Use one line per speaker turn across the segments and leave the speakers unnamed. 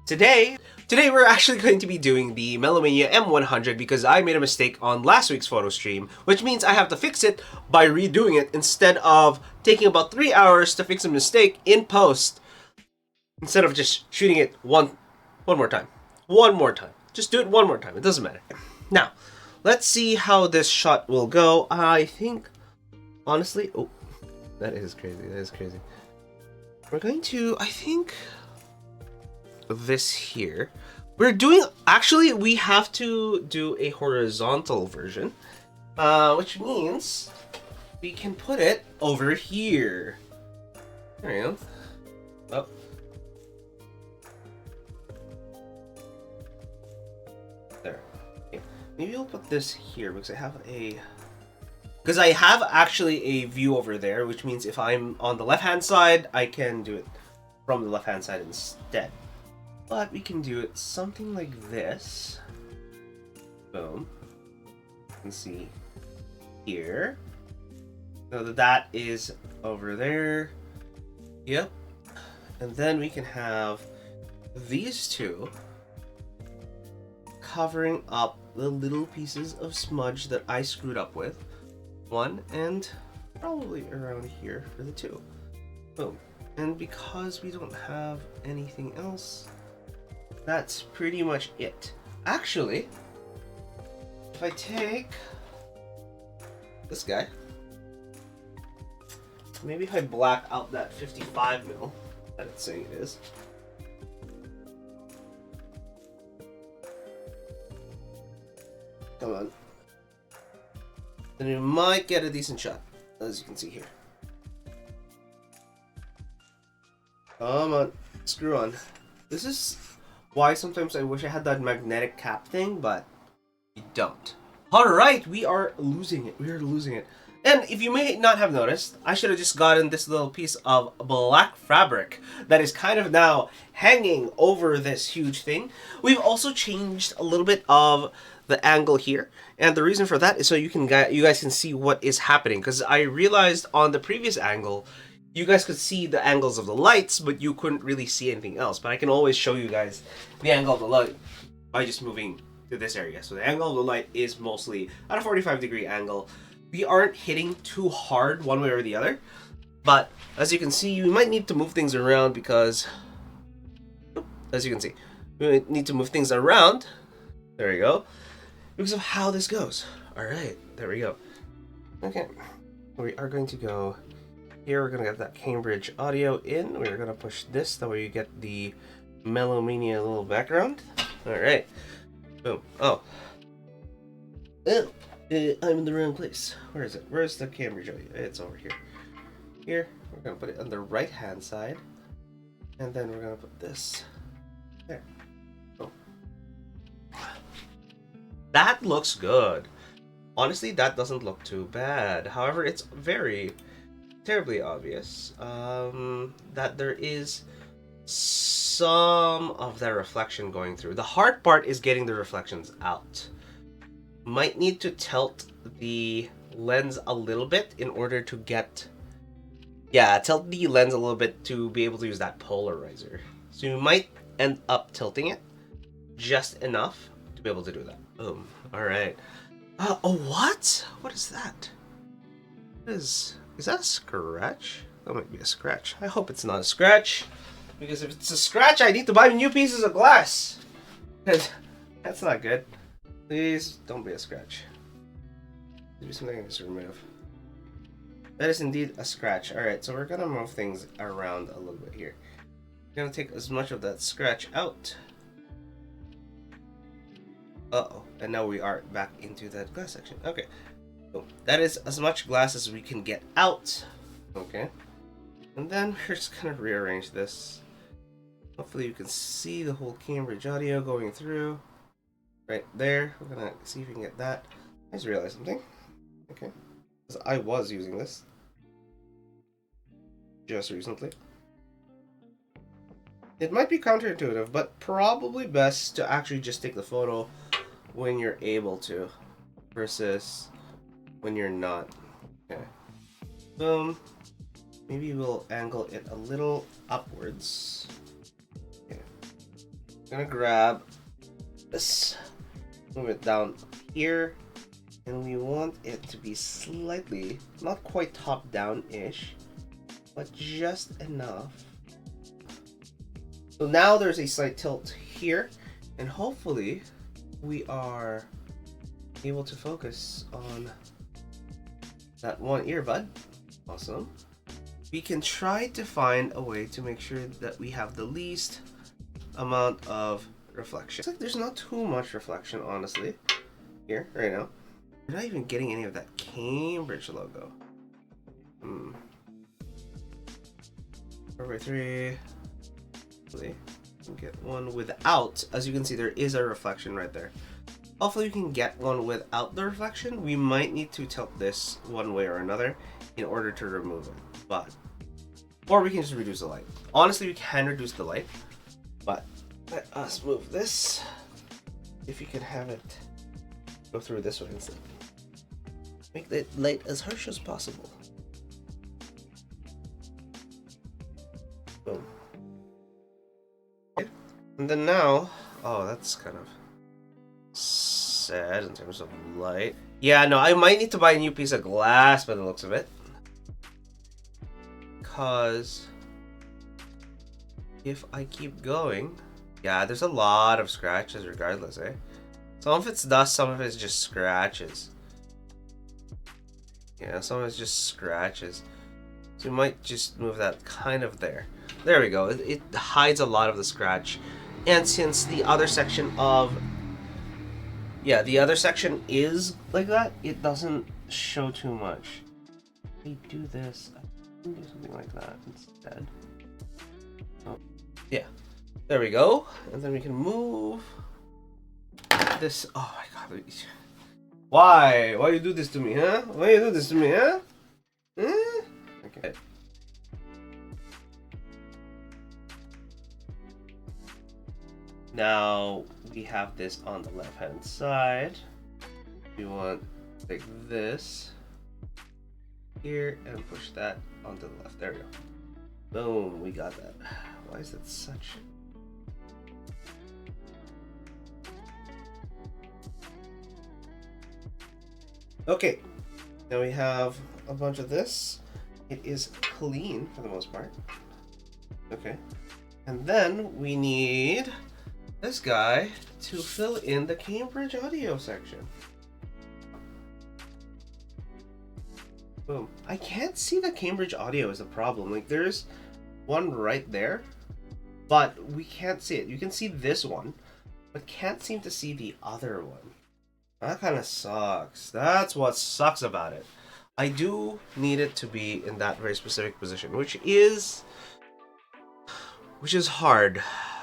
Today we're actually going to be doing the Melomania M100 because I made a mistake on last week's photo stream, which means I have to fix it by redoing it instead of taking about 3 hours to fix a mistake in post. Instead of just shooting it one more time. One more time. Just do it one more time. It doesn't matter. Now, let's see how this shot will go. I think, honestly, oh, that is crazy. That is crazy. We're going to, I think, this here. We're doing, actually, we have to do a horizontal version, which means we can put it over here. There we go. Oh. There. Okay. Maybe we'll put this here because I have actually a view over there, which means if I'm on the left-hand side, I can do it from the left-hand side instead. But we can do it something like this. Boom. You can see here. So that is over there. Yep. And then we can have these two covering up the little pieces of smudge that I screwed up with. One and probably around here for the two. Boom. And because we don't have anything else, that's pretty much it. Actually, if I take this guy, maybe if I black out that 55 mil that it's saying it is. Come on. Then we might get a decent shot, as you can see here. Come on, screw on. This is why sometimes I wish I had that magnetic cap thing, but you don't. Alright, we are losing it. We are losing it. And if you may not have noticed, I should have just gotten this little piece of black fabric that is kind of now hanging over this huge thing. We've also changed a little bit of the angle here, and the reason for that is so you guys can see what is happening, because I realized on the previous angle you guys could see the angles of the lights, but you couldn't really see anything else. But I can always show you guys the angle of the light by just moving to this area. So the angle of the light is mostly at a 45-degree angle. We aren't hitting too hard one way or the other, but as you can see, you might need to move things around because, as you can see, we might need to move things around. There we go. Because of how this goes. Alright, there we go. Okay, we are going to go here. We're going to get that Cambridge audio in. We're going to push this, that way you get the Melomania little background. Alright, boom. Oh, I'm in the wrong place. Where is it? Where's the Cambridge audio? It's over here. Here, we're going to put it on the right hand side. And then we're going to put this there. Oh. That looks good. Honestly, that doesn't look too bad. However, it's very terribly obvious that there is some of that reflection going through. The hard part is getting the reflections out. Might need to tilt the lens a little bit in order to get... Yeah, tilt the lens a little bit to be able to use that polarizer. So you might end up tilting it just enough to be able to do that. Boom. Alright. Oh, what? What is that? Is that a scratch? That might be a scratch. I hope it's not a scratch. Because if it's a scratch, I need to buy new pieces of glass. That's not good. Please don't be a scratch. Maybe something I can just remove. That is indeed a scratch. Alright, so we're gonna move things around a little bit here. We're gonna take as much of that scratch out. Uh-oh, and now we are back into that glass section. Okay, so that is as much glass as we can get out. Okay, and then we're just gonna rearrange this. Hopefully you can see the whole Cambridge audio going through. Right there, we're gonna see if we can get that. I just realized something. Okay, because I was using this just recently. It might be counterintuitive, but probably best to actually just take the photo when you're able to versus when you're not. Okay. Maybe we'll angle it a little upwards. Okay. gonna grab this, move it down here, and we want it to be slightly, not quite top down-ish, but just enough. So now there's a slight tilt here, and hopefully we are able to focus on that one earbud. Awesome. We can try to find a way to make sure that we have the least amount of reflection. Looks like there's not too much reflection, honestly, here, right now. We're not even getting any of that Cambridge logo. 4x3. Hopefully, we can get one without. As you can see, there is a reflection right there. Hopefully, we can get one without the reflection. We might need to tilt this one way or another in order to remove it. But, or we can just reduce the light. Honestly, we can reduce the light. But let us move this. If you can have it go through this way instead. Make the light as harsh as possible. Boom. Okay. And then now, oh, that's kind of sad in terms of light. Yeah, no, I might need to buy a new piece of glass by the looks of it. Because if I keep going, yeah, there's a lot of scratches regardless, eh? Some of it's dust, some of it's just scratches. Yeah, some of it's just scratches. So we might just move that kind of there. There we go. It hides a lot of the scratch. And since the other section of... yeah, the other section is like that, it doesn't show too much. If we do this, I can do something like that instead. Oh, yeah. There we go. And then we can move this. Oh my god. Why? Why you do this to me, huh? Why you do this to me, huh? Huh? Okay. Now we have this on the left hand side. We want like this here and push that onto the left. There we go. Boom, we got that. Why is it such... okay, now we have a bunch of this. It is clean for the most part. Okay, and then we need this guy to fill in the Cambridge audio section. Boom. I can't see the Cambridge audio is the problem. Like, there's one right there, but we can't see it. You can see this one, but can't seem to see the other one. That kind of sucks. That's what sucks about it. I do need it to be in that very specific position, which is hard.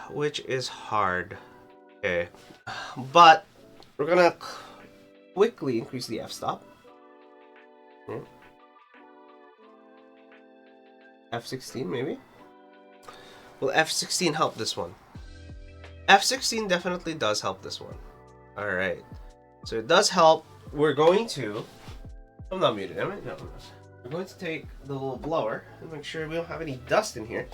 Which is hard. Okay. But we're gonna quickly increase the f-stop. F16 maybe? Will F16 help this one? F16 definitely does help this one. Alright. So it does help. We're going to... I'm not muted, am I? No, I'm not. We're going to take the little blower and make sure we don't have any dust in here.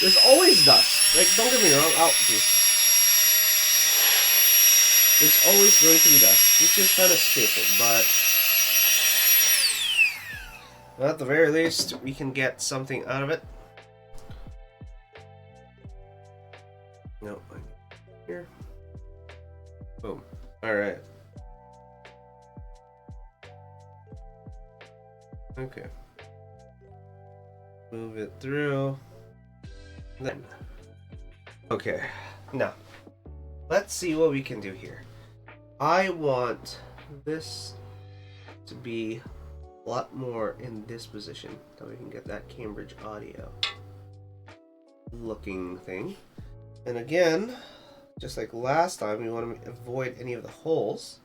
There's always dust. Like, don't get me wrong. Oh, jeez. There's always going to be dust, which is kind of stupid, but at the very least, we can get something out of it. No, here. Boom. All right. Okay. Move it through. Then. Okay. Now, let's see what we can do here. I want this to be a lot more in this position so we can get that Cambridge audio looking thing. And again, just like last time, we want to avoid any of the holes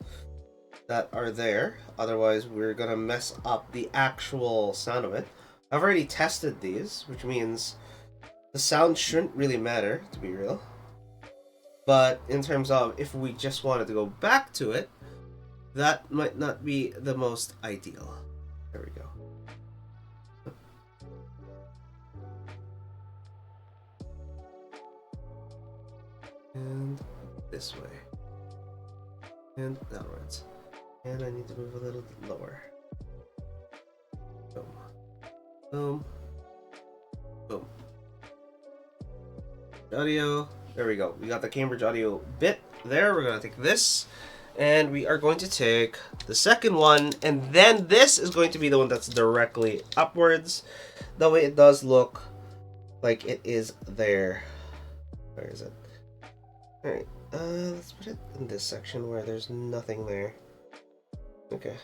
that are there. Otherwise, we're going to mess up the actual sound of it. I've already tested these, which means the sound shouldn't really matter, to be real. But in terms of if we just wanted to go back to it, that might not be the most ideal. There we go. And this way. And downwards. And I need to move a little bit lower. Boom. Boom. Boom. Audio. There we go. We got the Cambridge audio bit there. We're going to take this. And we are going to take the second one. And then this is going to be the one that's directly upwards. That way it does look like it is there. Where is it? Alright. Let's put it in this section where there's nothing there. Okay.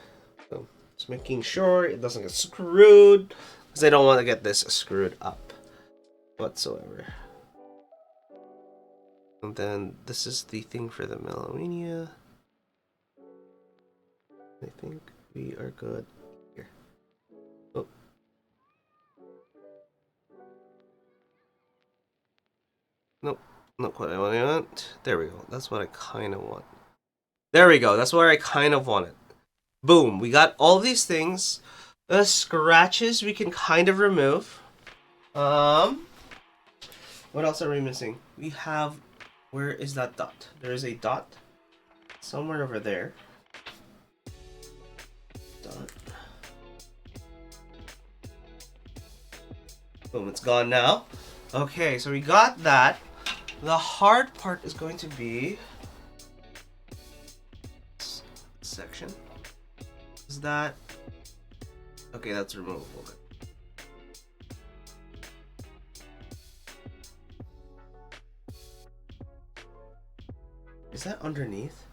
So just making sure it doesn't get screwed. Because I don't want to get this screwed up whatsoever. And then this is the thing for the Melowania. I think we are good here. Oh. Nope, not quite what I want. There we go. That's what I kind of want. There we go. That's where I kind of want it. Boom. We got all these things. The scratches we can kind of remove. What else are we missing? We have... Where is that dot? There is a dot somewhere over there. Dot. Boom, it's gone now. Okay, so we got that. The hard part is going to be this section. Is that... Okay, that's removable. Is that underneath?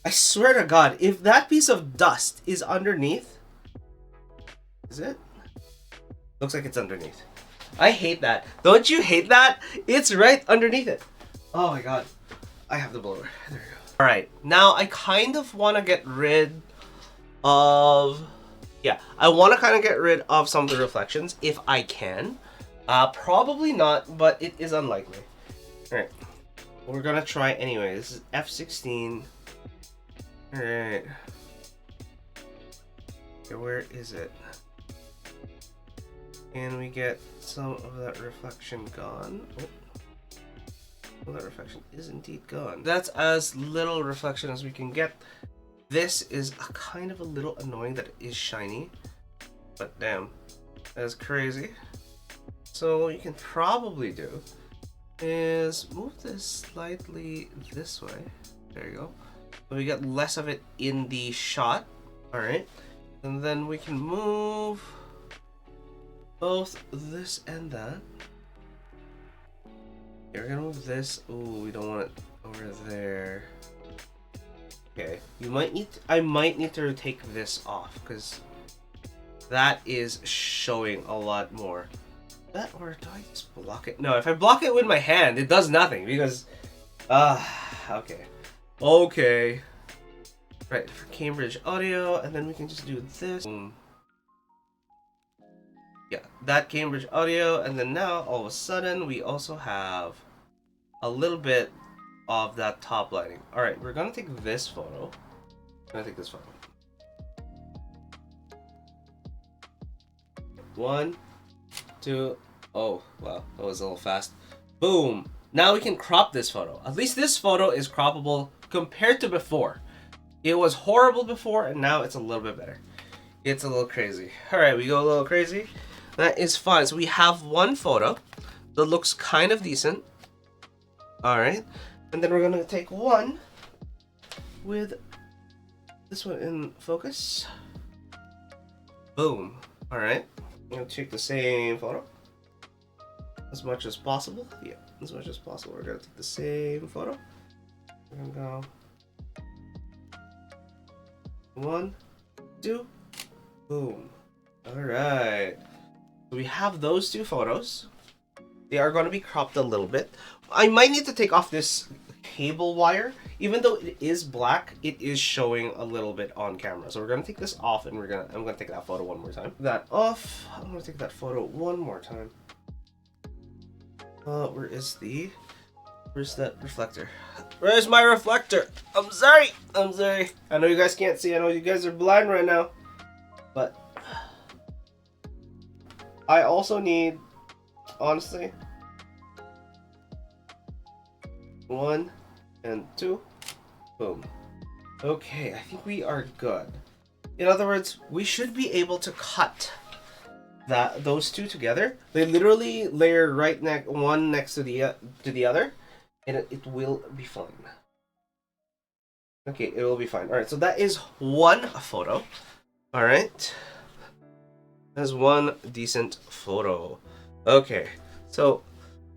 I swear to God, if that piece of dust is underneath... Is it? Looks like it's underneath. I hate that. Don't you hate that? It's right underneath it. Oh my God. I have the blower. There we go. Alright, now I kind of want to get rid of... Yeah, I want to kind of get rid of some of the reflections if I can. Probably not, but it is unlikely. Alright. We're gonna try anyway. This is F16. Alright. Okay, where is it? Can we get some of that reflection gone? Oh. Well, that reflection is indeed gone. That's as little reflection as we can get. This is kind of a little annoying that it is shiny. But damn, that's crazy. So what you can probably do is move this slightly this way. There you go. So we get less of it in the shot. Alright. And then we can move both this and that. Okay, we're gonna move this. Ooh, we don't want it over there. Okay. I might need to take this off because that is showing a lot more. That, or do I just block it? No, if I block it with my hand, it does nothing because okay. Okay. Right, for Cambridge audio, and then we can just do this. Boom. Yeah, that Cambridge audio, and then now all of a sudden we also have a little bit of that top lighting. Alright, we're gonna take this photo. I'm gonna take this photo. 1, 2, oh, wow, that was a little fast. Boom! Now we can crop this photo. At least this photo is croppable compared to before. It was horrible before, and now it's a little bit better. It's a little crazy. Alright, we go a little crazy. That is fine. So we have one photo that looks kind of decent. Alright. And then we're going to take one with this one in focus. Boom. Alright. I'm going to take the same photo. As much as possible. Yeah, as much as possible. We're going to take the same photo. We're going to go 1, 2, boom. Alright. So we have those two photos. They are going to be cropped a little bit. I might need to take off this cable wire. Even though it is black, it is showing a little bit on camera. So we're going to take this off and I'm going to take that photo one more time. That off. I'm going to take that photo one more time. Where's that reflector? Where's my reflector? I'm sorry. I know you guys can't see. I know you guys are blind right now. But I also need, honestly, 1, and 2. Boom. Okay, I think we are good. In other words, we should be able to cut those two together. They literally layer right one next to the other, and it will be fine. Okay, it will be fine. All right, so that is one photo. All right, that's one decent photo. Okay, so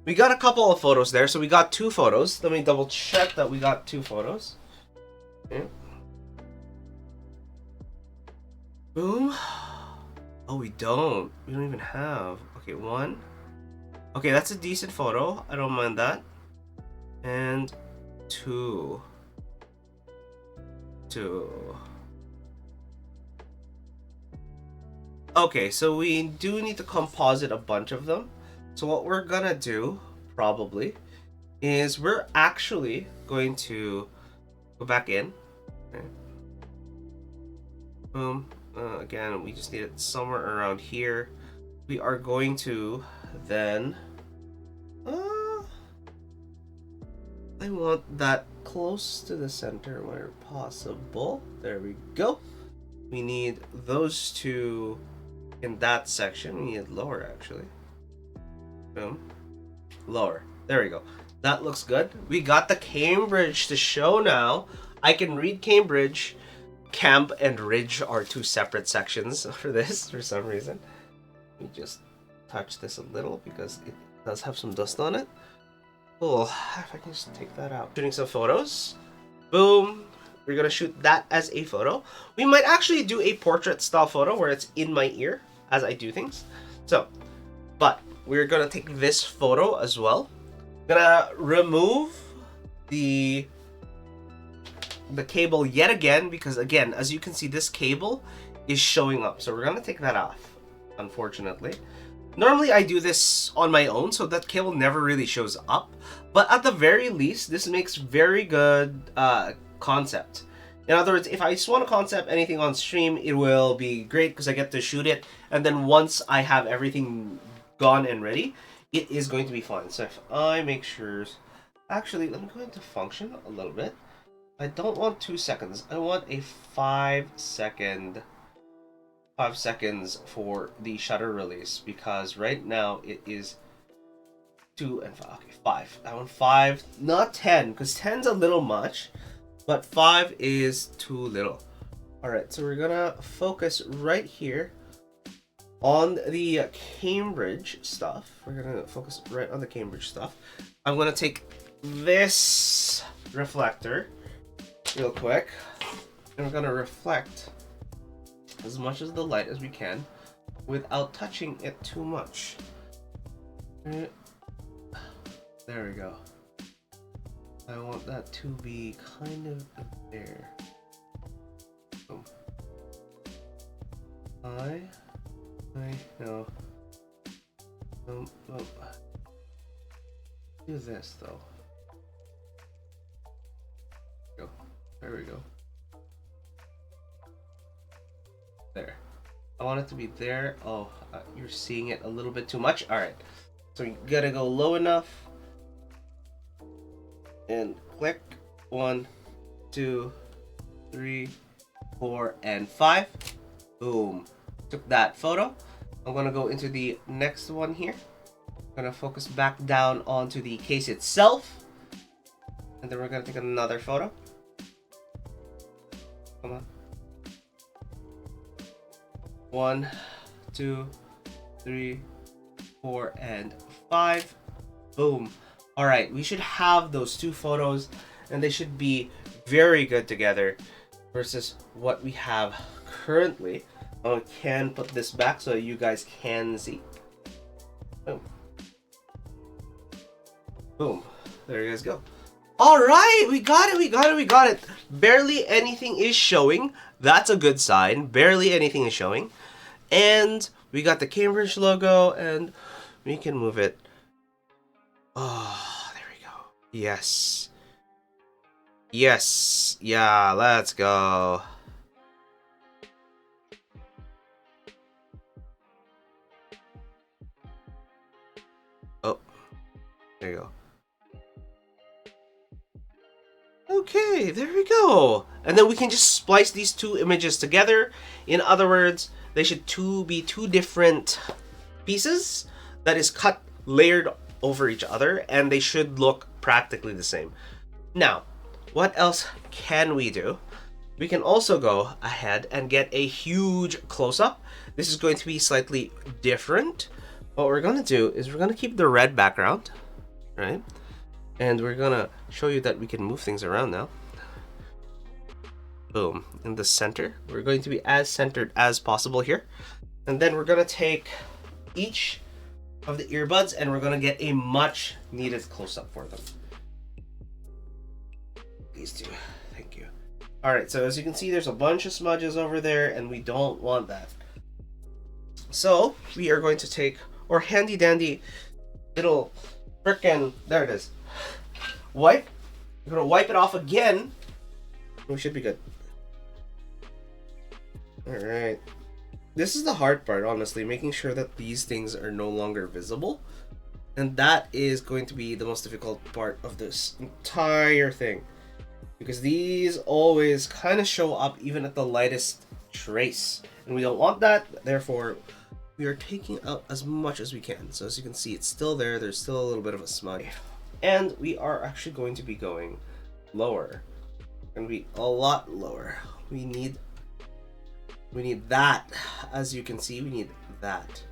we got a couple of photos there. So we got 2 photos. Let me double check that we got 2 photos. Okay. Boom. Oh, we don't. We don't even have. Okay, 1. Okay, that's a decent photo. I don't mind that. And 2. 2. Okay, so we do need to composite a bunch of them. So what we're gonna do, probably, is we're actually going to go back in. Okay. Boom. Again, we just need it somewhere around here. We are going to then... I want that close to the center where possible. There we go. We need those 2 in that section. We need it lower, actually. Boom. Lower. There we go. That looks good. We got the Cambridge to show now. I can read Cambridge. Camp and Ridge are 2 separate sections for this for some reason. Let me just touch this a little because it does have some dust on it. Cool. If I can just take that out. Shooting some photos. Boom. We're gonna shoot that as a photo. We might actually do a portrait style photo where it's in my ear as I do things. So, but we're gonna take this photo as well. Gonna remove the cable yet again because again, as you can see, this cable is showing up. So we're gonna take that off, unfortunately. Normally I do this on my own, so that cable never really shows up. But at the very least, this makes very good concept. In other words, if I just want to concept anything on stream, it will be great because I get to shoot it. And then once I have everything gone and ready, it is going to be fine. So if I make sure... Actually, let me go into function a little bit. I don't want 2 seconds. I want a 5 seconds for the shutter release because right now it is 2 and 5. Okay, 5. I want 5, not 10, because 10's a little much, but 5 is too little. Alright, so we're gonna focus right here on the Cambridge stuff. We're gonna focus right on the Cambridge stuff. I'm gonna take this reflector real quick, and we're gonna reflect as much of the light as we can without touching it too much. There we go. I want that to be kind of there. Boom. No. Do this though. Go. There we go. There. I want it to be there. Oh, you're seeing it a little bit too much. All right. So you gotta go low enough. And click. 1, 2, 3, 4, and 5. Boom. Took that photo. I'm gonna go into the next one here. I'm gonna focus back down onto the case itself. And then we're gonna take another photo. Come on. 1, 2, 3, 4, and 5. Boom. All right, we should have those 2 photos and they should be very good together versus what we have currently. I can put this back so you guys can see. Boom. Boom. There you guys go. All right, we got it. Barely anything is showing. That's a good sign. Barely anything is showing. And we got the Cambridge logo and we can move it. Oh, there we go. Yes. Yes. Yeah, let's go. Oh, there you go. Okay, there we go. And then we can just splice these two images together. In other words, they should be two different pieces that is cut layered over each other, and they should look practically the same. Now, what else can we do? We can also go ahead and get a huge close-up. This is going to be slightly different. What we're going to do is we're going to keep the red background, right? And we're going to show you that we can move things around now. Boom. In the center. We're going to be as centered as possible here. And then we're going to take each of the earbuds and we're going to get a much needed close-up for them. These two. Thank you. Alright, so as you can see, there's a bunch of smudges over there and we don't want that. So we are going to take our handy dandy little frickin', there it is, wipe. We're going to wipe it off again. We should be good. Alright. This is the hard part, honestly, making sure that these things are no longer visible. And that is going to be the most difficult part of this entire thing. Because these always kind of show up even at the lightest trace. And we don't want that, therefore we are taking out as much as we can. So as you can see, it's still there, there's still a little bit of a smudge. And we are actually going to be going lower. Going to be a lot lower. We need that. As you can see, we need that.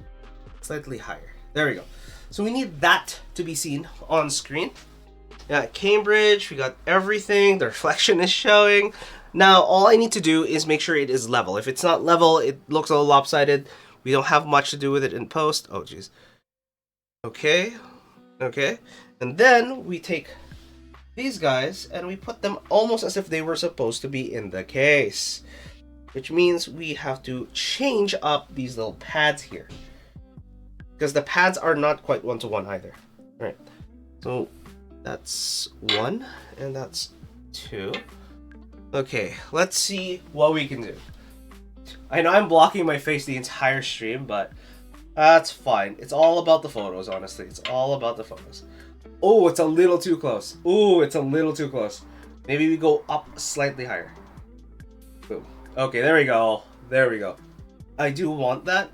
Slightly higher. There we go. So we need that to be seen on screen. Yeah, Cambridge, we got everything. The reflection is showing. Now, all I need to do is make sure it is level. If it's not level, it looks a little lopsided. We don't have much to do with it in post. Oh, jeez. Okay. Okay. And then we take these guys and we put them almost as if they were supposed to be in the case. Which means we have to change up these little pads here. Because the pads are not quite one-to-one either. All right. So that's 1 and that's 2. Okay, let's see what we can do. I know I'm blocking my face the entire stream, but that's fine. It's all about the photos, honestly. It's all about the photos. Oh, it's a little too close. Oh, it's a little too close. Maybe we go up slightly higher. Boom. Okay, there we go. There we go. I do want that.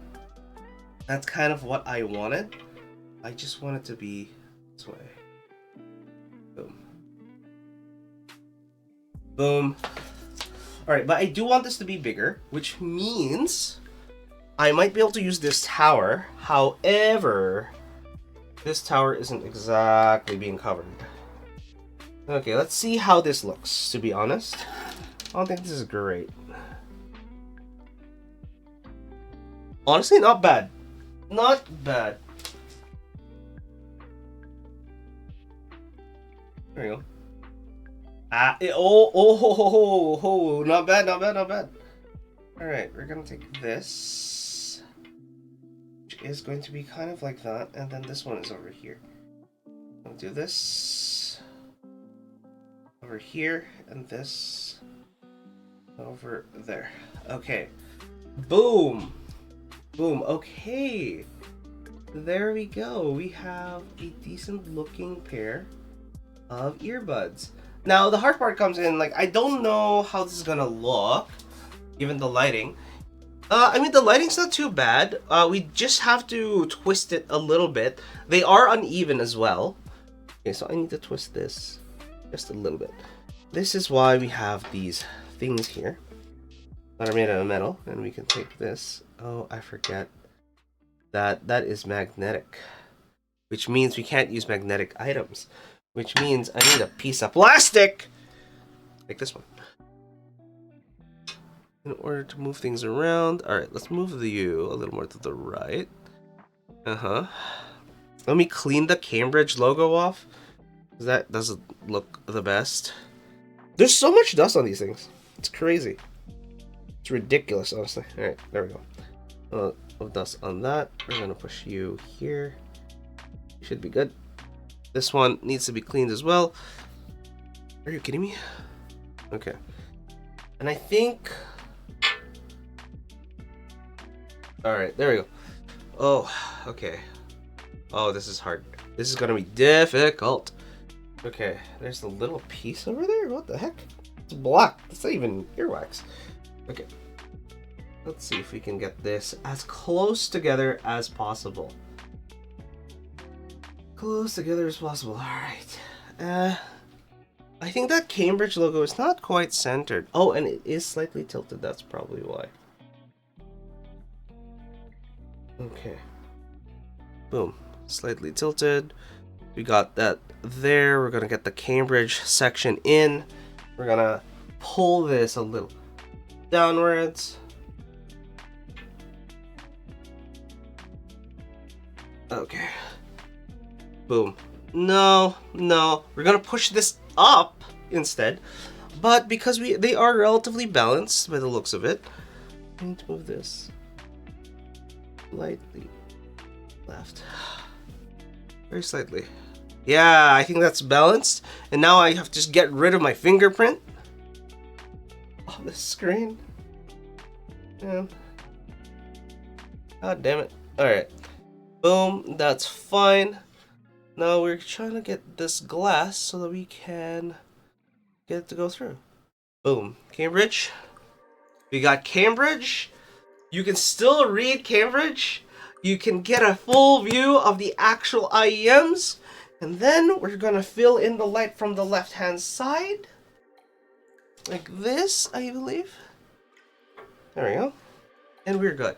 That's kind of what I wanted. I just want it to be this way. Boom. Boom. Alright, but I do want this to be bigger, which means I might be able to use this tower. However, this tower isn't exactly being covered. Okay, let's see how this looks, to be honest. I don't think this is great. Honestly, not bad. Not bad. There you go. Not bad, not bad, not bad. Alright, we're gonna take this, which is going to be kind of like that, and then this one is over here. I'll do this over here, and this over there. Okay. Boom! Boom, okay. There we go. We have a decent looking pair of earbuds. Now, the hard part comes in, like, I don't know how this is gonna look, given the lighting. I mean, the lighting's not too bad. We just have to twist it a little bit. They are uneven as well. Okay, so I need to twist this just a little bit. This is why we have these things here that are made out of metal, and we can take this. Oh, I forget that that is magnetic, which means we can't use magnetic items, which means I need a piece of plastic like this one in order to move things around. All right, let's move you a little more to the right. Let me clean the Cambridge logo off, because that doesn't look the best. There's so much dust on these things. It's crazy. It's ridiculous, honestly. All right, there we go. Of dust on that. We're gonna push you here. Should be good. This one needs to be cleaned as well. Are you kidding me? Okay. And I think... Alright, there we go. Oh, okay. Oh, this is hard. This is gonna be difficult. Okay, there's a little piece over there. What the heck? It's black. That's not even earwax. Okay. Let's see if we can get this as close together as possible. Close together as possible. Alright. I think that Cambridge logo is not quite centered. Oh, and it is slightly tilted. That's probably why. Okay. Boom. Slightly tilted. We got that there. We're gonna get the Cambridge section in. We're gonna pull this a little downwards. Okay. Boom. No. We're gonna push this up instead. But because they are relatively balanced by the looks of it, I need to move this slightly left. Very slightly. Yeah, I think that's balanced. And now I have to just get rid of my fingerprint on the screen. Yeah. God damn it. Alright. Boom. That's fine. Now we're trying to get this glass so that we can get it to go through. Boom. Cambridge. We got Cambridge. You can still read Cambridge. You can get a full view of the actual IEMs. And then we're gonna fill in the light from the left-hand side. Like this, I believe. There we go. And we're good.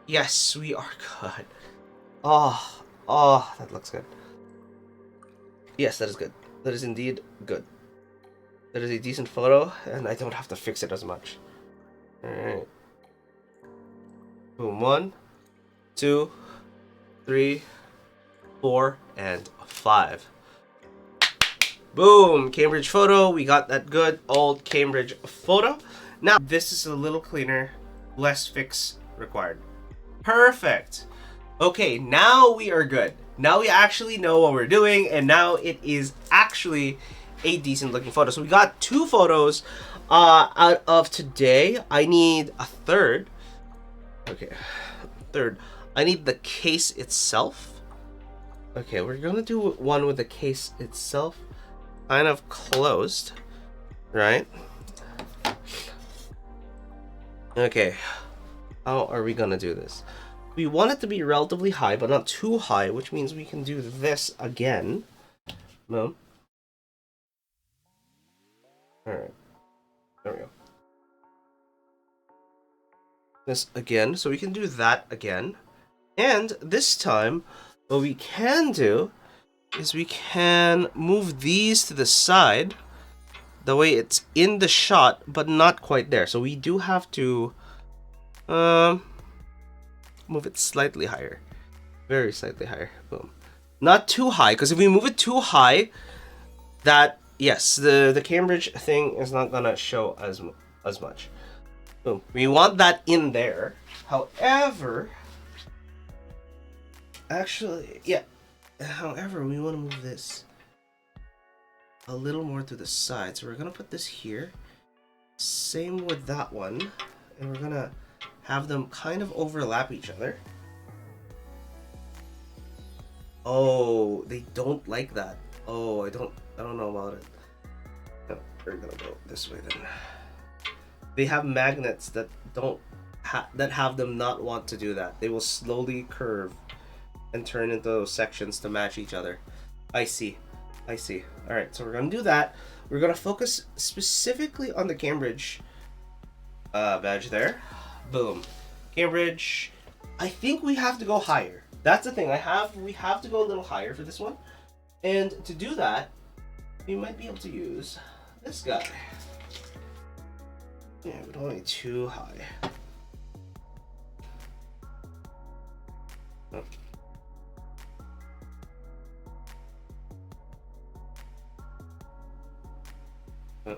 Yes, we are good. Oh, that looks good. Yes, that is good. That is indeed good. That is a decent photo, and I don't have to fix it as much. Alright. Boom. 1, 2, 3, 4, and 5. Boom! Cambridge photo. We got that good old Cambridge photo. Now, this is a little cleaner. Less fix required. Perfect! Okay, now we are good. Now we actually know what we're doing, and now it is actually a decent looking photo. So we got 2 photos out of today. I need a third. Okay, third. I need the case itself. Okay, we're gonna do one with the case itself kind of closed, right? Okay, how are we gonna do this? We want it to be relatively high, but not too high, which means we can do this again. No. Alright. There we go. This again, so we can do that again. And this time, what we can do is we can move these to the side. The way it's in the shot, but not quite there. So we do have to move it slightly higher. Very slightly higher. Boom. Not too high, because if we move it too high, that, yes, the Cambridge thing is not gonna show as much. Boom. We want that in there. However, actually, yeah. However, we want to move this a little more to the side. So we're gonna put this here. Same with that one. And we're gonna have them kind of overlap each other. Oh, they don't like that. Oh, I don't know about it. No, we're gonna go this way then. They have magnets that have them not want to do that. They will slowly curve and turn into those sections to match each other. I see. Alright, so we're gonna do that. We're gonna focus specifically on the Cambridge badge there. Boom. Cambridge. I think we have to go higher. That's the thing. We have to go a little higher for this one. And to do that, we might be able to use this guy. Yeah, but only too high. Oh. Oh.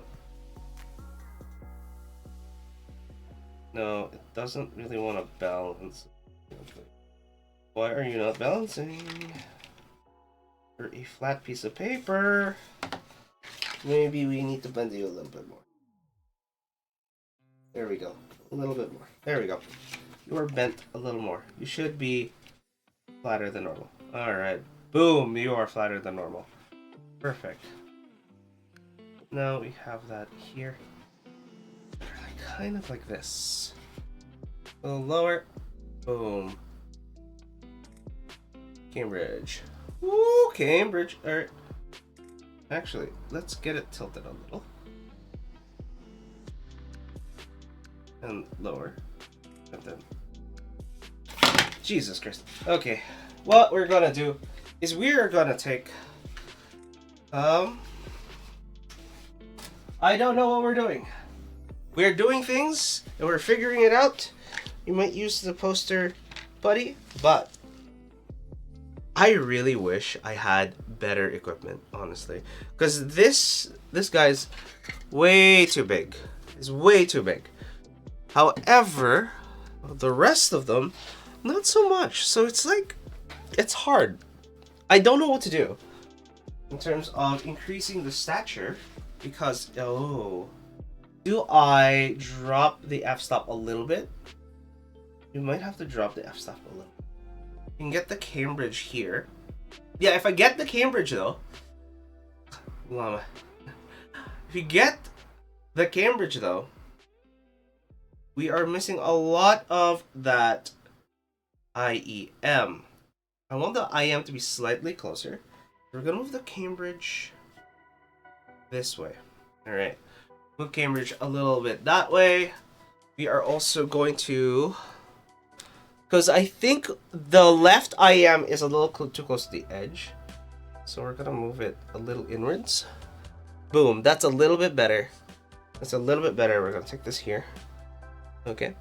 No, it doesn't really want to balance. Why are you not balancing? For a flat piece of paper, maybe we need to bend you a little bit more. There we go. A little bit more. There we go. You are bent a little more. You should be flatter than normal. Alright. Boom! You are flatter than normal. Perfect. Now we have that here. Kind of like this. A little lower. Boom. Cambridge. Woo, Cambridge. Alright. Actually, let's get it tilted a little. And lower. And then. Jesus Christ. Okay. What we're gonna do is we're gonna take. I don't know what we're doing. We're doing things and we're figuring it out. You might use the poster buddy, but I really wish I had better equipment, honestly. Because this guy's way too big. It's way too big. However, the rest of them, not so much. So it's like, it's hard. I don't know what to do in terms of increasing the stature because, oh, do I drop the f-stop a little bit? You might have to drop the f-stop a little. You can get the Cambridge here. Yeah, if I get the Cambridge though, llama. If you get the Cambridge though, we are missing a lot of that IEM. I want the IEM to be slightly closer. We're gonna move the Cambridge this way. Alright. Move Cambridge a little bit that way. We are also going to, because I think the left IEM is a little too close to the edge. So we're gonna move it a little inwards. Boom, that's a little bit better. That's a little bit better. We're gonna take this here. Okay.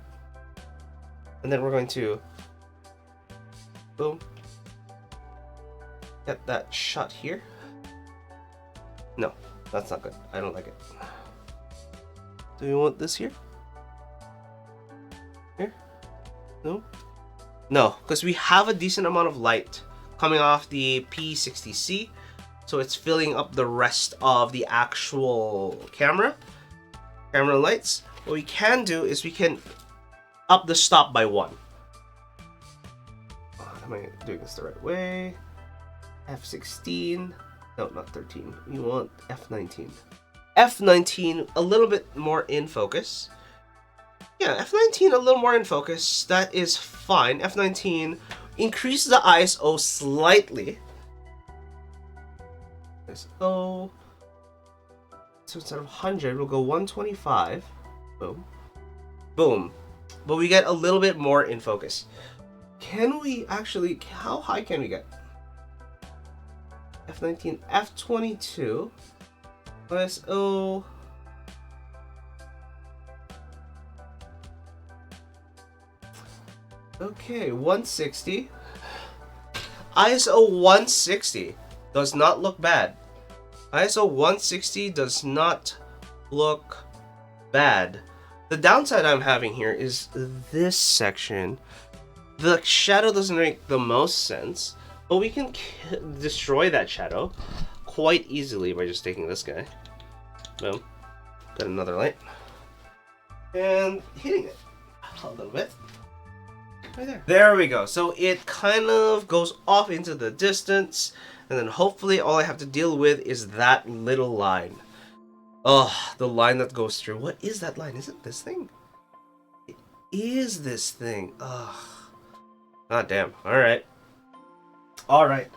And then we're going to, boom, get that shot here. No, that's not good. I don't like it. Do you want this here? Here? No? No, because we have a decent amount of light coming off the P60C. So it's filling up the rest of the actual camera lights. What we can do is we can up the stop by 1. Am I doing this the right way? F16. No, not 13. We want F19. F19 a little bit more in focus. Yeah, F19 a little more in focus. That is fine. F19 increase the ISO slightly. ISO. So instead of 100, we'll go 125. Boom. Boom. But we get a little bit more in focus. Can we actually, how high can we get? F19, F22. ISO. Okay, 160. ISO 160 does not look bad. ISO 160 does not look bad. The downside I'm having here is this section. The shadow doesn't make the most sense, but we can destroy that shadow quite easily by just taking this guy. Boom. Got another light. And hitting it a little bit. Right there. There we go. So it kind of goes off into the distance, and then hopefully all I have to deal with is that little line. Oh, the line that goes through. What is that line? Is it this thing? It is this thing. Ugh. God damn. Alright. Alright.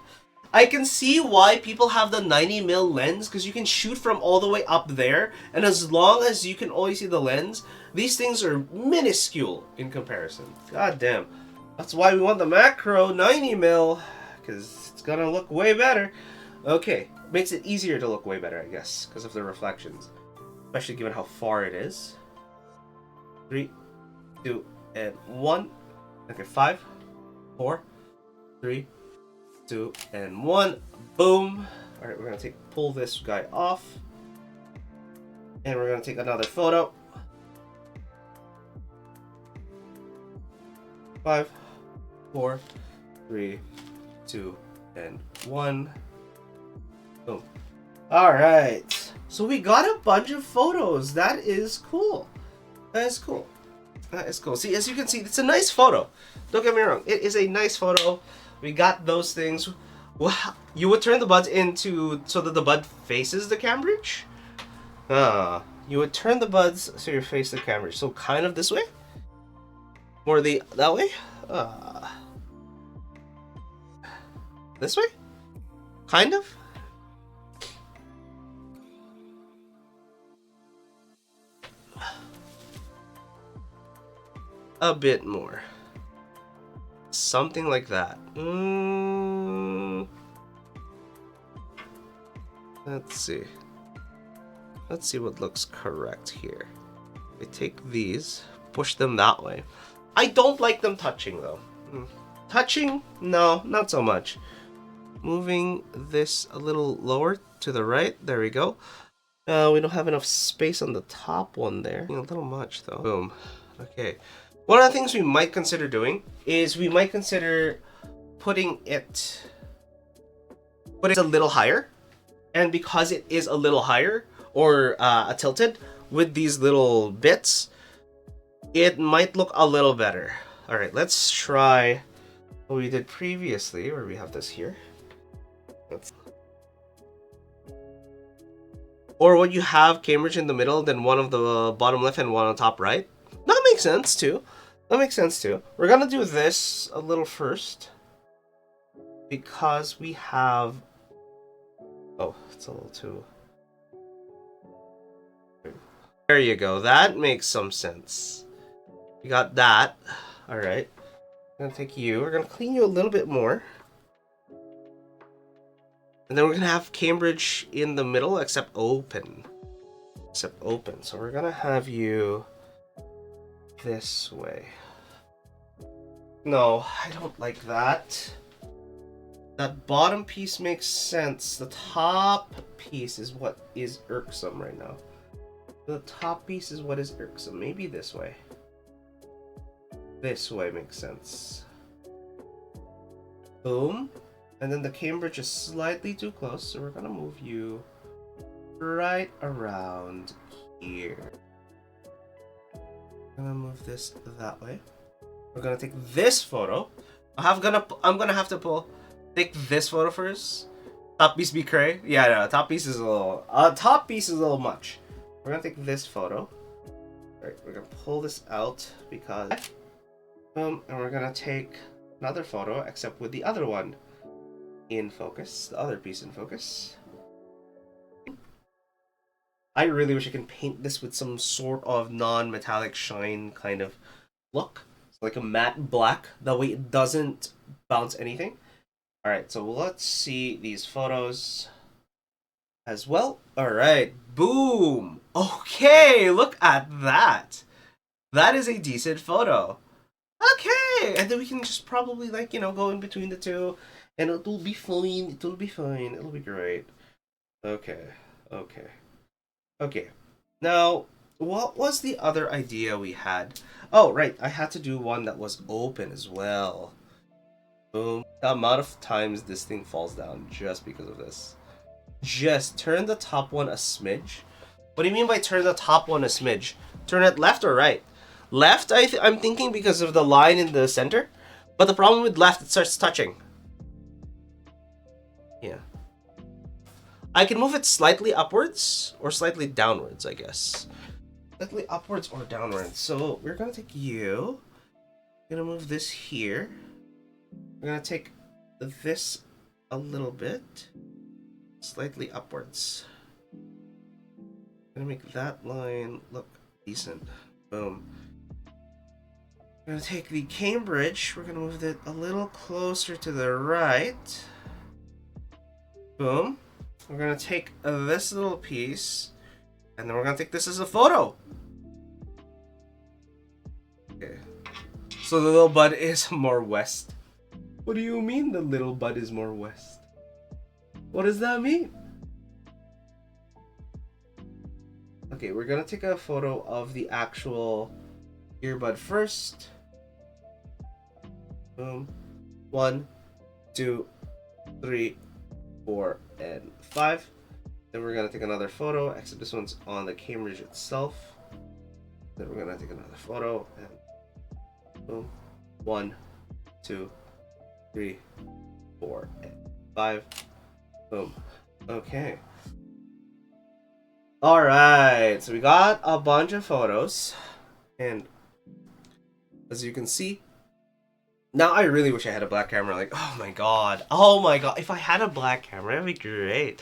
I can see why people have the 90mm lens, because you can shoot from all the way up there, and as long as you can always see the lens, these things are minuscule in comparison. God damn. That's why we want the macro 90mm, because it's gonna look way better. Okay, makes it easier to look way better, I guess, because of the reflections, especially given how far it is. 3, 2, and 1. Okay, 5, 4, 3, 2, and 1. Boom. All right, we're gonna pull this guy off, and we're gonna take another photo. 5, 4, 3, 2, and 1. Boom. All right. So we got a bunch of photos. That is cool. That is cool. That is cool. See, as you can see, it's a nice photo. Don't get me wrong. It is a nice photo. We got those things. Wow. You would turn the buds into so that the bud faces the Cambridge. You would turn the buds so you face the Cambridge. So kind of this way, or that way. This way, kind of. A bit more. Something like that. Let's see. Let's see what looks correct here. We take these, push them that way. I don't like them touching though. Touching? No, not so much. Moving this a little lower to the right. There we go. We don't have enough space on the top one there. A little much though. Boom. Okay. One of the things we might consider doing is we might consider putting it a little higher. And because it is a little higher or tilted with these little bits, it might look a little better. All right, let's try what we did previously, where we have this here. Or what you have Cambridge in the middle, then one of the bottom left and one on top right. That makes sense too. That makes sense too. We're gonna do this a little first because we have. Oh, it's a little too. There you go. That makes some sense. We got that. All right. I'm gonna take you. We're gonna clean you a little bit more. And then we're gonna have Cambridge in the middle, except open. So we're gonna have you this way. No, I don't like that. That bottom piece makes sense. The top piece is what is irksome right now. The top piece is what is irksome. Maybe this way. This way makes sense. Boom. And then the Cambridge is slightly too close, so we're gonna move you right around here. I'm gonna move this that way. We're gonna take this photo. I'm gonna have to take this photo first. Top piece be cray. Yeah, no, top piece is a little much. We're gonna take this photo. Alright, we're gonna pull this out because and we're gonna take another photo, except with the other one in focus, the other piece in focus. I really wish I can paint this with some sort of non-metallic shine kind of look. So like a matte black, that way it doesn't bounce anything. Alright, so let's see these photos as well. Alright, boom! Okay, look at that! That is a decent photo. Okay, and then we can just probably go in between the two, and it'll be fine, it'll be great. Okay. Now, what was the other idea we had? Oh, right, I had to do one that was open as well. Boom. The amount of times this thing falls down just because of this. Just turn the top one a smidge. What do you mean by turn the top one a smidge? Turn it left or right? Left, I'm thinking because of the line in the center. But the problem with left, it starts touching. Yeah. I can move it slightly upwards or slightly downwards, I guess. Slightly upwards or downwards. So we're gonna take you. We're gonna move this here. We're gonna take this a little bit. Slightly upwards. Gonna make that line look decent. Boom. We're gonna take the Cambridge. We're gonna move it a little closer to the right. Boom. We're gonna take this little piece, and then we're gonna take this as a photo. Okay. So the little bud is more west. What do you mean the little bud is more west? What does that mean? Okay, we're gonna take a photo of the actual earbud first. Boom. 1, 2, 3, 4, and 5. Then we're gonna take another photo, except this one's on the Cambridge itself. Then we're gonna take another photo and boom. 1, 2, 3, 4, and 5. Boom. Okay. Alright, so we got a bunch of photos. And as you can see, now I really wish I had a black camera. Like, oh my god. Oh my god. If I had a black camera, that'd be great.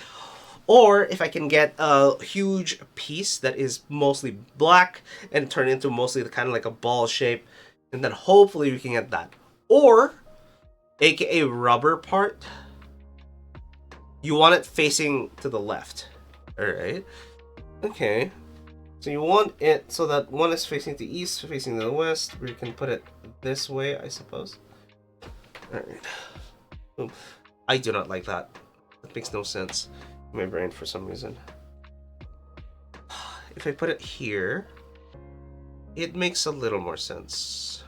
Or if I can get a huge piece that is mostly black and turn it into mostly kind of like a ball shape. And then hopefully we can get that. Or, aka rubber part, you want it facing to the left. Alright. Okay. So you want it so that one is facing to the east, facing to the west, where you can put it this way, I suppose. Alright. Boom. I do not like that. That makes no sense in my brain for some reason. If I put it here, it makes a little more sense.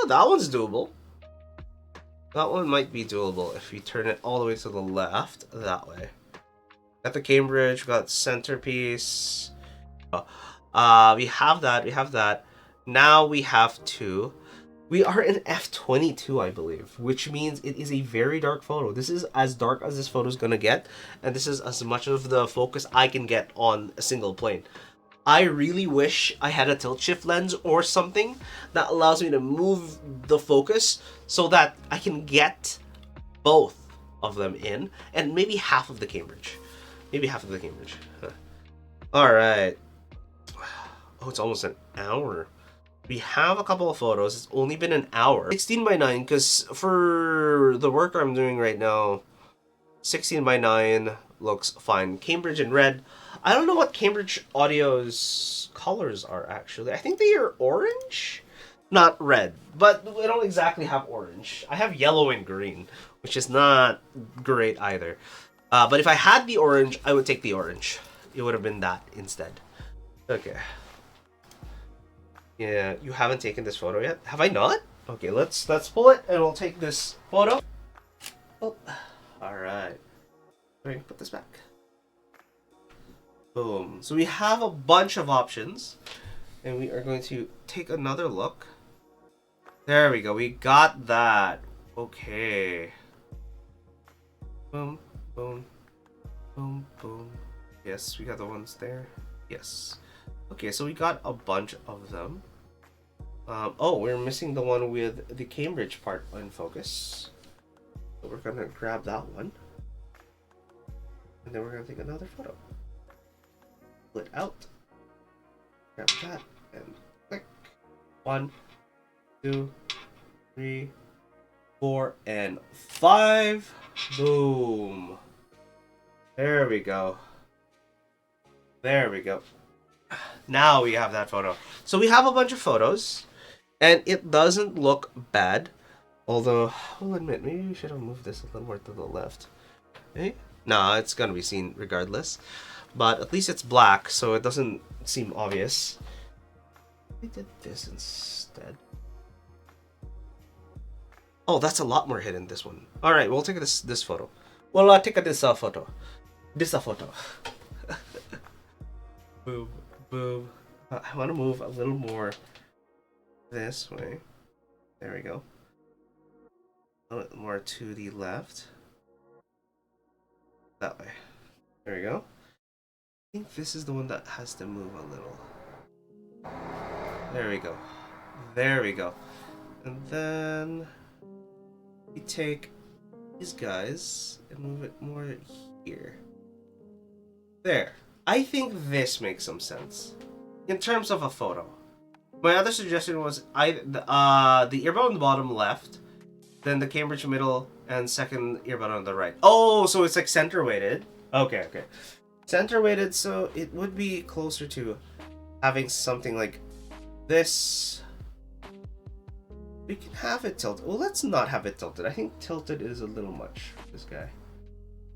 That one's doable. That one might be doable if you turn it all the way to the left, that way. Got the Cambridge, we got centerpiece. We have that. Now we have to. We are in f22, I believe, which means it is a very dark photo. This is as dark as this photo is gonna get, and this is as much of the focus I can get on a single plane. I really wish I had a tilt shift lens or something that allows me to move the focus so that I can get both of them in, and maybe half of the Cambridge. Huh. Alright. Oh, it's almost an hour. We have a couple of photos. It's only been an hour. 16:9, because for the work I'm doing right now, 16:9 looks fine. Cambridge in red. I don't know what Cambridge Audio's colors are, actually. I think they are orange? Not red, but we don't exactly have orange. I have yellow and green, which is not great either. But if I had the orange, I would take the orange. It would have been that instead. Okay. Yeah, you haven't taken this photo yet? Have I not? Okay, let's pull it and we'll take this photo. Oh, alright. Let me put this back. Boom. So we have a bunch of options. And we are going to take another look. There we go. We got that. Okay. Boom, boom, boom, boom. Yes, we got the ones there. Yes. Okay, so we got a bunch of them. Oh, we're missing the one with the Cambridge part in focus. So we're gonna grab that one. And then we're gonna take another photo. Pull it out. Grab that and click. 1, 2, 3, 4, and 5. Boom. There we go. There we go. Now we have that photo. So we have a bunch of photos, and it doesn't look bad. Although, I'll admit, maybe we should have moved this a little more to the left. Eh? Nah, it's gonna be seen regardless. But at least it's black, so it doesn't seem obvious. We did this instead. Oh, that's a lot more hidden, this one. Alright, we'll take this photo. Well, take this photo. This photo. Boom, boom. I want to move a little more this way. There we go. A little more to the left. That way. There we go. I think this is the one that has to move a little. There we go. There we go. And then we take these guys and move it more here. There. I think this makes some sense in terms of a photo. My other suggestion was the earbud on the bottom left, then the Cambridge middle, and second earbud on the right. Oh, so it's like center weighted. Okay, okay. Center weighted, so it would be closer to having something like this. We can have it tilted. Well, let's not have it tilted. I think tilted is a little much for this guy.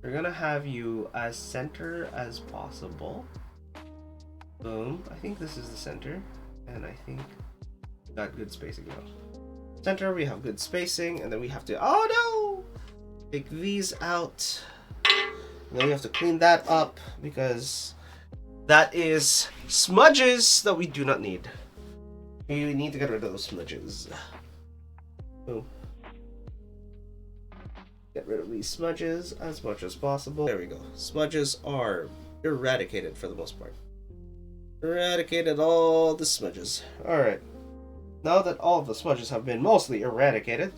We're gonna have you as center as possible. Boom. I think this is the center. And I think we got good spacing now. Center, we have good spacing. And then we have to, oh no! Take these out. And then we have to clean that up because that is smudges that we do not need. We need to get rid of those smudges. Boom. Get rid of these smudges as much as possible. There we go. Smudges are eradicated for the most part. Eradicated all the smudges. Alright. Now that all of the smudges have been mostly eradicated,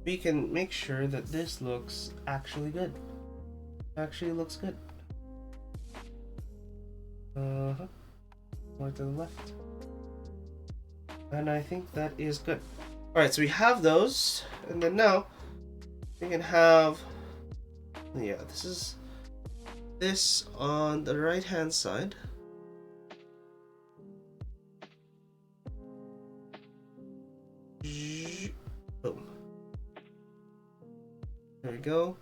we can make sure that this looks actually good. Actually looks good. More to the left. And I think that is good. Alright, so we have those. And then now, we can have... Yeah, this is... This on the right hand side. Boom. There we go.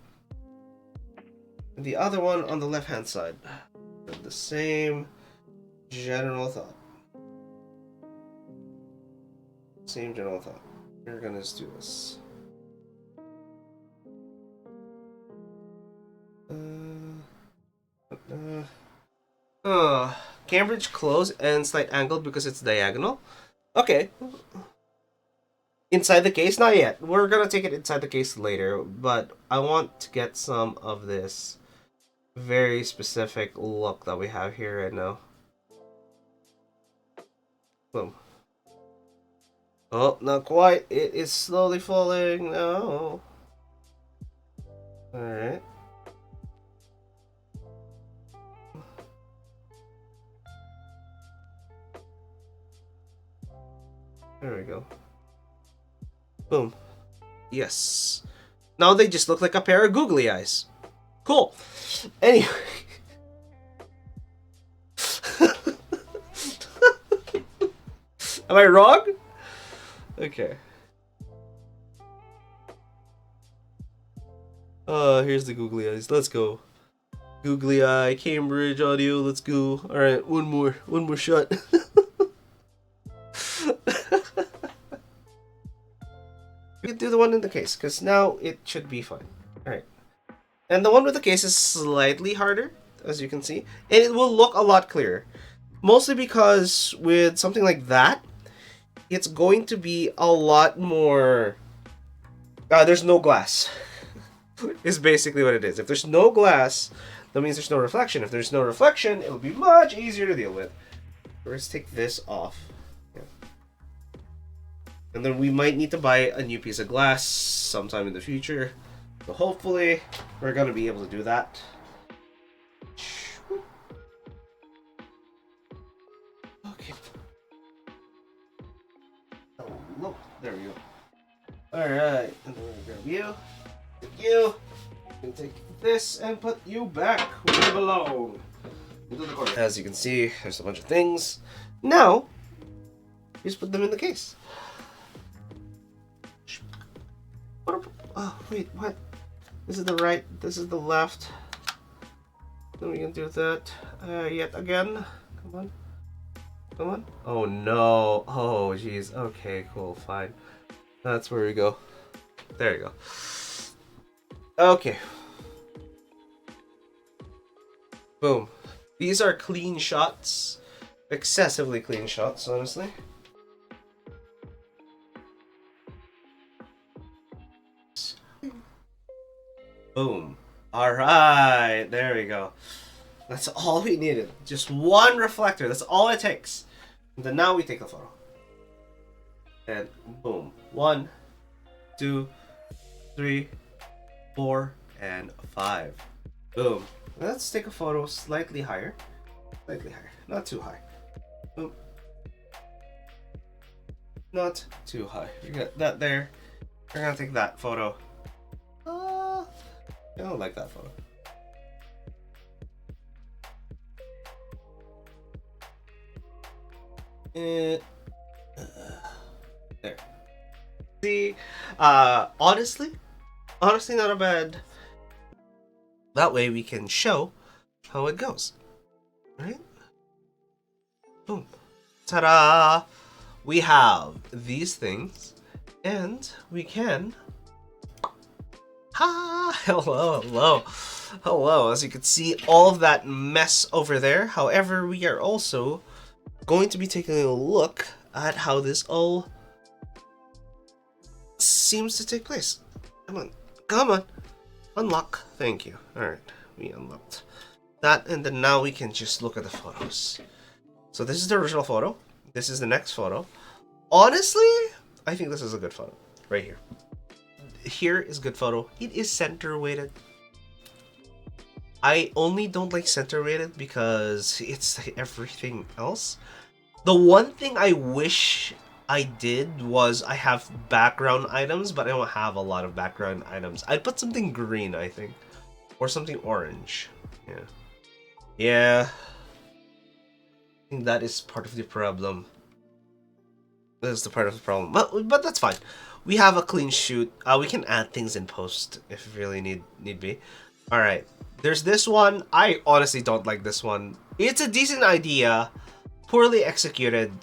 And the other one on the left hand side. The same general thought. Same general thought. We're gonna just do this. Cambridge close and slight angle because it's diagonal. Okay. Inside the case? Not yet. We're gonna take it inside the case later, but I want to get some of this very specific look that we have here right now. Boom. Oh, not quite. It is slowly falling. No. Alright. There we go. Boom. Yes. Now they just look like a pair of googly eyes. Cool. Anyway. Am I wrong? Okay. Here's the googly eyes. Let's go. Googly eye, Cambridge audio. Let's go. All right, one more shot. We can do the one in the case because now it should be fine. All right. And the one with the case is slightly harder, as you can see, and it will look a lot clearer. Mostly because with something like that, it's going to be a lot more... there's no glass. Is basically what it is. If there's no glass, that means there's no reflection. If there's no reflection, it'll be much easier to deal with. Let's take this off. Yeah. And then we might need to buy a new piece of glass sometime in the future. So hopefully, we're going to be able to do that. Okay. Oh, look. There we go. Alright. And then we're going to grab you. Take you. And take this and put you back where you belong. Into the corner. As you can see, there's a bunch of things. Now, you just put them in the case. Oh, wait, what? This is the right, this is the left. Then we can do that yet again. Come on. Come on. Oh no. Oh jeez. Okay, cool, fine. That's where we go. There you go. Okay. Boom. These are clean shots. Excessively clean shots, honestly. Boom. Alright, there we go. That's all we needed. Just one reflector. That's all it takes. And then now we take a photo. And boom. 1, 2, 3, 4, and 5. Boom. Let's take a photo slightly higher. Slightly higher. Not too high. Boom. Not too high. You got that there. We're gonna take that photo. I don't like that photo. There. See, honestly, not a bad. That way we can show how it goes. Right? Boom. Ta-da! We have these things, and we can. Hello. As you can see, all of that mess over there. However, we are also going to be taking a look at how this all seems to take place. Come on. Come on. Unlock. Thank you. Alright. We unlocked that, and then now we can just look at the photos. So this is the original photo. This is the next photo. Honestly, I think this is a good photo. Right here. Here is good photo. It is center weighted. I only don't like center weighted because it's like everything else. The one thing I wish I did was I have background items, but I don't have a lot of background items. I'd put something green, I think. Or something orange. Yeah. Yeah. I think that is part of the problem. That is the part of the problem. But that's fine. We have a clean shoot. We can add things in post if really need be. Alright. There's this one. I honestly don't like this one. It's a decent idea. Poorly executed.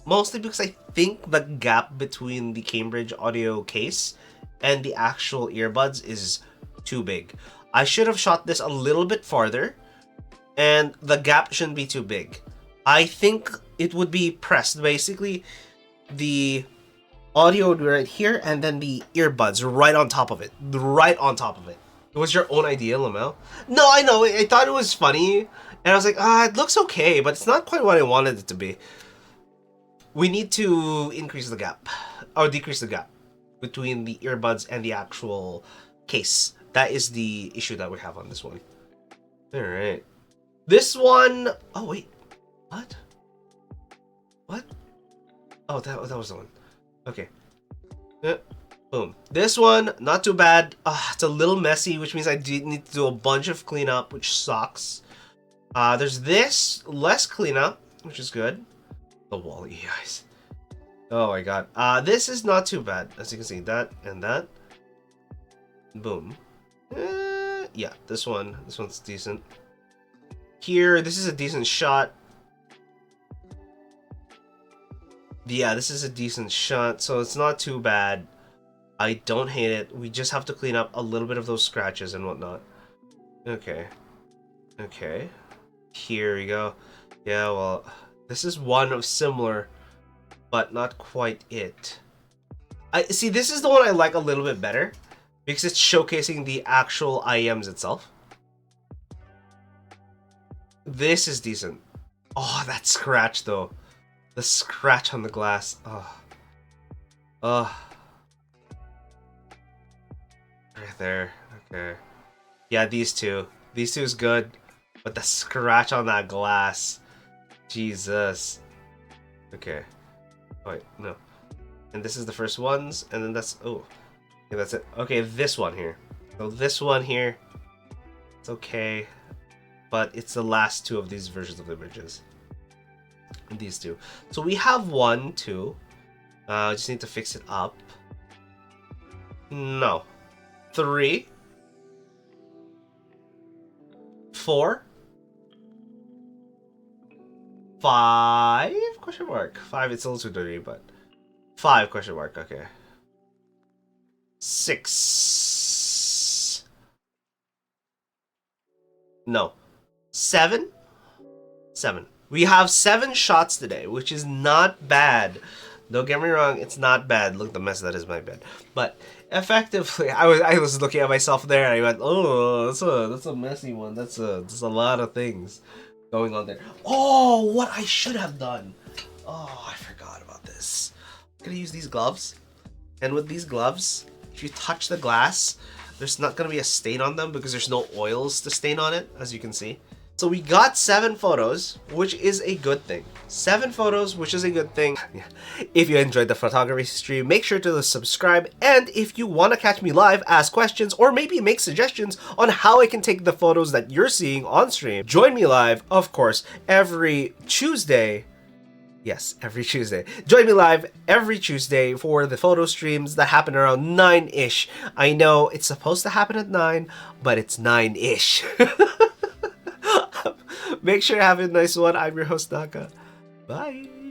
Mostly because I think the gap between the Cambridge audio case and the actual earbuds is too big. I should have shot this a little bit farther, and the gap shouldn't be too big. I think it would be pressed. Basically, the audio would be right here, and then the earbuds right on top of it. Right on top of it. It was your own idea, Lamel? No, I know. I thought it was funny, and I was like, it looks okay, but it's not quite what I wanted it to be. We need to increase the gap, or decrease the gap between the earbuds and the actual case. That is the issue that we have on this one. Alright. This one... Oh, wait. What? What? Oh, that was the one. Okay. Boom. This one, not too bad. It's a little messy, which means I need to do a bunch of cleanup, which sucks. There's this, less cleanup, which is good. The Wally guys. Oh my god. This is not too bad. As you can see, that and that. Boom. Yeah, this one's decent. Here, this is a decent shot. Yeah, this is a decent shot, so it's not too bad. I don't hate it. We just have to clean up a little bit of those scratches and whatnot. Okay. Okay. Here we go. Yeah, well, this is one of similar, but not quite it. I see, this is the one I like a little bit better because it's showcasing the actual IEMs itself. This is decent. Oh, that scratch though. The scratch on the glass. Oh. Right there. Okay. Yeah, these two. These two is good. But the scratch on that glass. Jesus. Okay. Oh, wait, no. And this is the first ones, and then that's... Oh. Okay, that's it. Okay, this one here. So this one here. It's okay. But it's the last two of these versions of images. And these two. So we have 1, 2. Just need to fix it up. No. 3. 4. 5? Question mark. 5, it's a little too dirty, but... 5 question mark, okay. 6. No. 7? 7. We have 7 shots today, which is not bad. Don't get me wrong, it's not bad. Look, the mess that is my bed. But effectively, I was looking at myself there and I went, oh, that's a messy one. That's a lot of things going on there. Oh, what I should have done. Oh, I forgot about this. I'm gonna use these gloves. And with these gloves, if you touch the glass, there's not gonna be a stain on them because there's no oils to stain on it, as you can see. So we got 7 photos, which is a good thing. 7 photos, which is a good thing. If you enjoyed the photography stream, make sure to subscribe. And if you want to catch me live, ask questions, or maybe make suggestions on how I can take the photos that you're seeing on stream, join me live, of course, every Tuesday. Yes, every Tuesday. Join me live every Tuesday for the photo streams that happen around 9-ish. I know it's supposed to happen at 9, but it's 9-ish. Make sure to have a nice one. I'm your host, Naka. Bye.